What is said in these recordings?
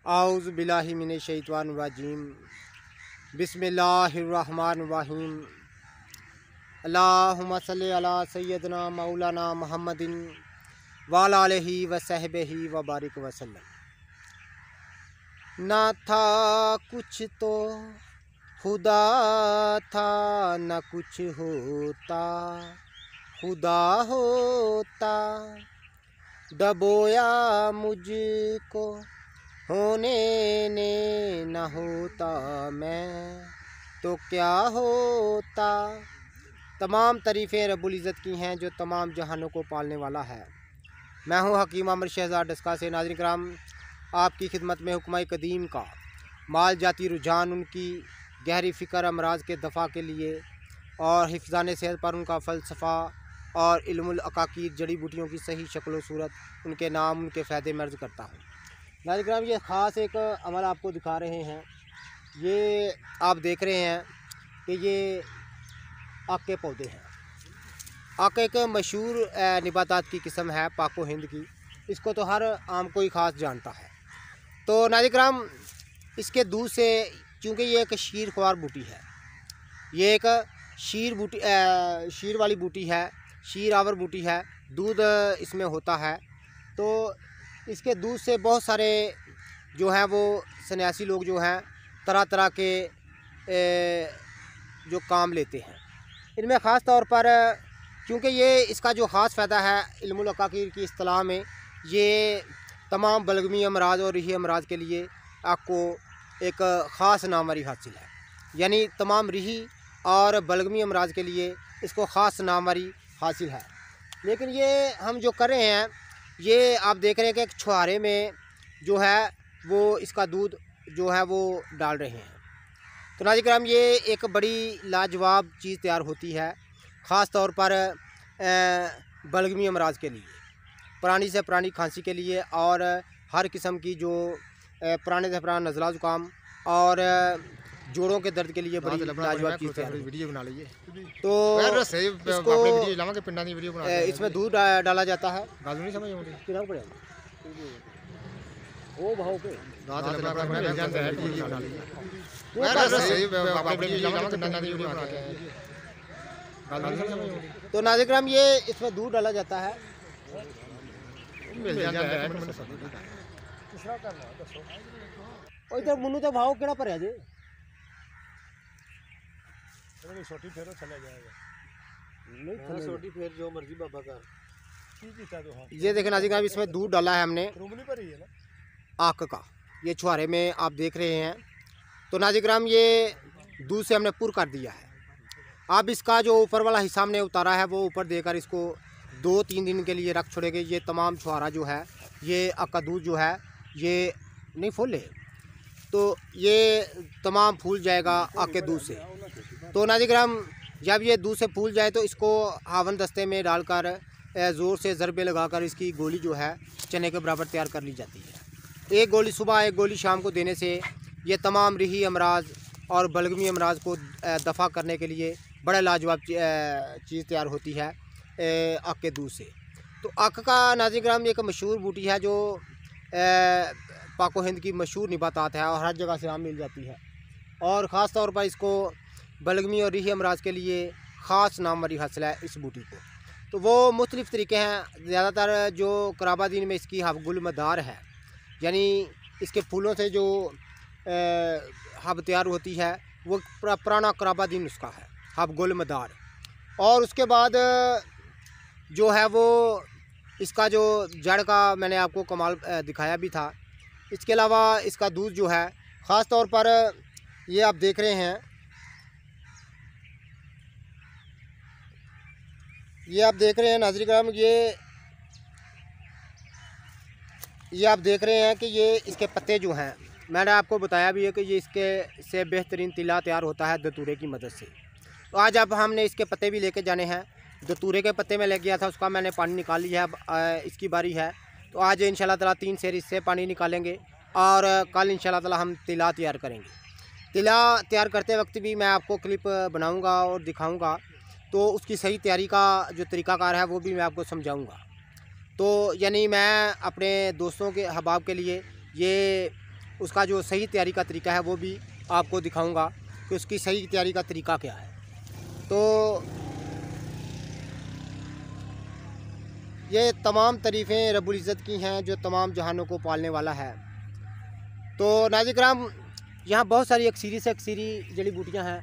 आऊज़ु बिल्लाहि मिनश शैतानिर रजीम। बिस्मिल्लाहिर्रहमानिर्रहीम। अल्लाहुम्मा सल्लि अला सय्यदना मौलाना मुहम्मदिन व अला आलिहि व सहबिहि व बारिक वसल्लम। ना था कुछ तो खुदा था, न कुछ होता खुदा होता। डबोया मुझको होने ने, न होता मैं तो क्या होता। तमाम तारीफ़ें रब्बुल इज़्ज़त की हैं जो तमाम जहानों को पालने वाला है। मैं हूँ हकीम अमर शहज़ाद डस्का से। नाज़रीन कराम, आपकी खिदमत में हुक्म कदीम का माल जाती रुझान, उनकी गहरी फ़िक्र अमराज के दफ़ा के लिए और हिफ़्ज़ान सेहत पर उनका फ़लसफ़ा और इल्मुल अकाकीद जड़ी बूटियों की सही शक्ल सूरत, उनके नाम, उनके फ़ायदे मर्ज़ करता हूँ। नाज़रीन कराम, ये ख़ास एक अमल आपको दिखा रहे हैं। ये आप देख रहे हैं कि ये आक के पौधे हैं। आक एक मशहूर नबातात की किस्म है, पाको हिंद की। इसको तो हर आम कोई ख़ास जानता है। तो नाज़रीन कराम, इसके दूध से, चूँकि ये एक शीर ख्वार बूटी है, ये एक शीर वाली बूटी है, शीर आवर बूटी है, दूध इसमें होता है। तो इसके दूध से बहुत सारे जो हैं वो सन्यासी लोग जो हैं तरह तरह के जो काम लेते हैं। इनमें ख़ास तौर पर क्योंकि ये इसका जो ख़ास फ़ायदा है इल्मुल अकाकीर की इस्तिलाह में, ये तमाम बलगमी अमराज और रिही अमराज के लिए आपको एक ख़ास नामवरी हासिल है। यानी तमाम रिही और बलगमी अमराज के लिए इसको ख़ास नामवरी हासिल है। लेकिन ये हम जो कर रहे हैं, ये आप देख रहे हैं कि एक छुहारे में जो है वो इसका दूध जो है वो डाल रहे हैं। तो नाज़रीन कराम, ये एक बड़ी लाजवाब चीज़ तैयार होती है, ख़ास तौर पर बलगमी अमराज के लिए, पुरानी से पुरानी खांसी के लिए और हर किस्म की जो पुराने से पुराना नज़ला ज़ुकाम और जोड़ों के दर्द के लिए बड़ी लाजवाब चीज़ तैयार। वीडियो बना लीजिए। तो इसमें दूध डाला जाता है। ओ भाव पे तो नाज़रीन कराम, ये इसमें दूध डाला जाता है। इधर मुन्नू तो भाव केड़ा भरिया जे छोटी फेरो चला जाएगा। नहीं छोटी फेर जो मर्जी बाबा का। ये देखें नाज़रीन कराम, इसमें दूध डाला है हमने आक का, ये छुहारे में आप देख रहे हैं। तो नाज़रीन कराम, ये दूध से हमने पुर कर दिया है। अब इसका जो ऊपर वाला हिस्सा हमने उतारा है वो ऊपर देकर इसको 2-3 दिन के लिए रख छोड़ेंगे। ये तमाम छुहारा जो है, ये आक का दूध जो है ये नहीं फूले, तो ये तमाम फूल जाएगा आक के दूध से। तो नाज़रीन कराम, जब ये दूध से फूल जाए तो इसको हावन दस्ते में डालकर ज़ोर से ज़रबे लगाकर इसकी गोली जो है चने के बराबर तैयार कर ली जाती है। एक गोली सुबह, एक गोली शाम को देने से ये तमाम रिही अमराज और बलगमी अमराज को दफ़ा करने के लिए बड़ा लाजवाब चीज़ तैयार होती है आक के दूध से। तो आक का नाज़रीन कराम एक मशहूर बूटी है जो पाको हिंद की मशहूर नबातात है और हर जगह से आम मिल जाती है। और ख़ास तौर पर इसको बलगमी और रिही अमराज के लिए ख़ास नामवरी हासिल है इस बूटी को। तो वो मुख्तलिफ़ तरीके हैं। ज़्यादातर जो कराबादीन में इसकी हब गुल मदार है, यानी इसके फूलों से जो हब तैयार होती है वो पुराना कराबादीन उसका है, हब गुल मदार। और उसके बाद जो है वो इसका जो जड़ का मैंने आपको कमाल दिखाया भी था। इसके अलावा इसका दूध जो है, ख़ास तौर पर ये आप देख रहे हैं, नाज़रीन कराम, ये आप देख रहे हैं कि ये इसके पत्ते जो हैं, मैंने आपको बताया भी है कि ये इसके से बेहतरीन तिला तैयार होता है दतूरे की मदद से। तो आज अब हमने इसके पत्ते भी लेके जाने हैं। दतूरे के पत्ते में ले गया था, उसका मैंने पानी निकाल लिया है। अब इसकी बारी है, तो आज इंशाल्लाह ताला 3 सेर इससे पानी निकालेंगे और कल इंशाल्लाह ताला हम तिला तैयार करेंगे। तिला तैयार करते वक्त भी मैं आपको क्लिप बनाऊँगा और दिखाऊँगा। तो उसकी सही तैयारी का जो तरीक़ाकार है वो भी मैं आपको समझाऊँगा। तो यानी मैं अपने दोस्तों के अहबाब के लिए ये उसका जो सही तैयारी का तरीका है वो भी आपको दिखाऊंगा कि उसकी सही तैयारी का तरीका क्या है। तो ये तमाम तारीफ़ें रब्बुल इज़्ज़त की हैं जो तमाम जहानों को पालने वाला है। तो नाज़रीन किराम, यहाँ बहुत सारी अक्सीरी से अक्सीरी जड़ी बूटियाँ हैं।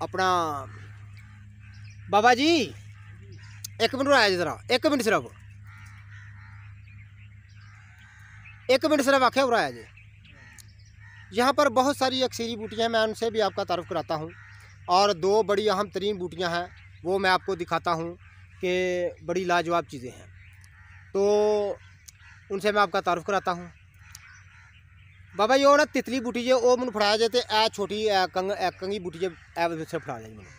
अपना बाबा जी एक मिनट आया जी, ज़रा एक मिनट सिर्फ, एक मिनट सिर्फ आखे हो रहा है जी। यहाँ पर बहुत सारी अक्सीरी बूटियाँ हैं, मैं उनसे भी आपका तारुफ कराता हूँ। और दो बड़ी अहम तरीन बूटियाँ हैं वो मैं आपको दिखाता हूँ कि बड़ी लाजवाब चीज़ें हैं, तो उनसे मैं आपका तारुफ कराता हूँ। बाबा यो ना तितली बूटी जो वो मैंने फड़ाया जाए, ए छोटी कंगी बूटी जो से फड़ा जाए मैंने,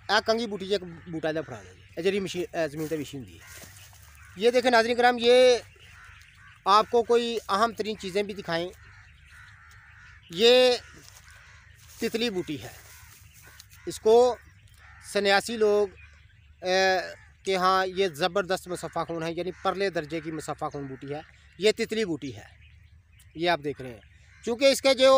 ए कंगी बूटी जो बूटा जो फड़ा जाए जी मशीन जमीन पर विछी होंगी है। ये देखें नाज़रीन किराम, ये आपको कोई अहम तरीन चीज़ें भी दिखाएं। ये तितली बूटी है, इसको सन्यासी लोग कि हाँ ये ज़बरदस्त मुसफ़ा खून है, यानी परले दर्जे की मुसफ़ा खून बूटी है। ये तितली बूटी है, ये आप देख रहे हैं। चूँकि इसके जो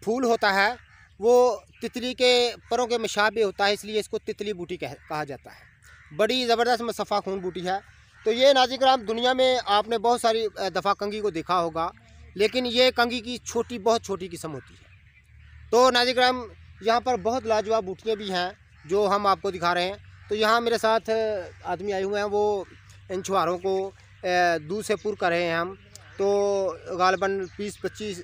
फूल होता है वो तितली के परों के मुशाबे होता है, इसलिए इसको तितली बूटी कहा जाता है। बड़ी ज़बरदस्त मुसफ़ा खून बूटी है। तो ये नाज़रीन किराम, दुनिया में आपने बहुत सारी दफ़ा कंगी को देखा होगा, लेकिन ये कंगी की बहुत छोटी किस्म होती है। तो नाज़रीन किराम, यहाँ पर बहुत लाजवाब बूटियाँ भी हैं जो हम आपको दिखा रहे हैं। तो यहाँ मेरे साथ आदमी आए हुए हैं, वो इन छुहारों को दूध से पुर कर रहे हैं हम। तो गालबन 20-25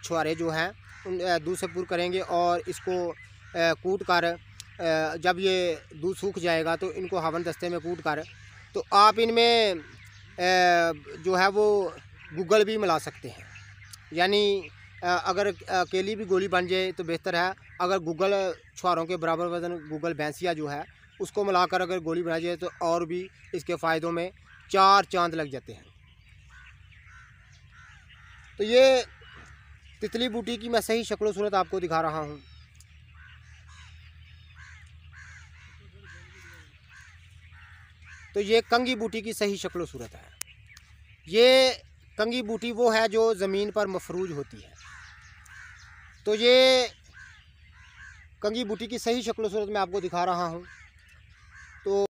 छुहारे जो हैं उन दूध से पुर करेंगे और इसको कूट कर जब ये दूध सूख जाएगा तो इनको हवन दस्ते में कूट कर, तो आप इनमें जो है वो गूगल भी मिला सकते हैं। यानी अगर अकेली भी गोली बन जाए तो बेहतर है। अगर गूगल छुहारों के बराबर वज़न गूगल भैंसिया जो है उसको मिलाकर अगर गोली बनाई जाए तो और भी इसके फ़ायदों में 4 चांद लग जाते हैं। तो ये तितली बूटी की मैं सही शक्ल सूरत आपको दिखा रहा हूँ। तो ये कंगी बूटी की सही शक्ल सूरत है। ये कंगी बूटी वो है जो ज़मीन पर मफरूज होती है। तो ये कंगी बूटी की सही शक्ल सूरत मैं आपको दिखा रहा हूँ। तो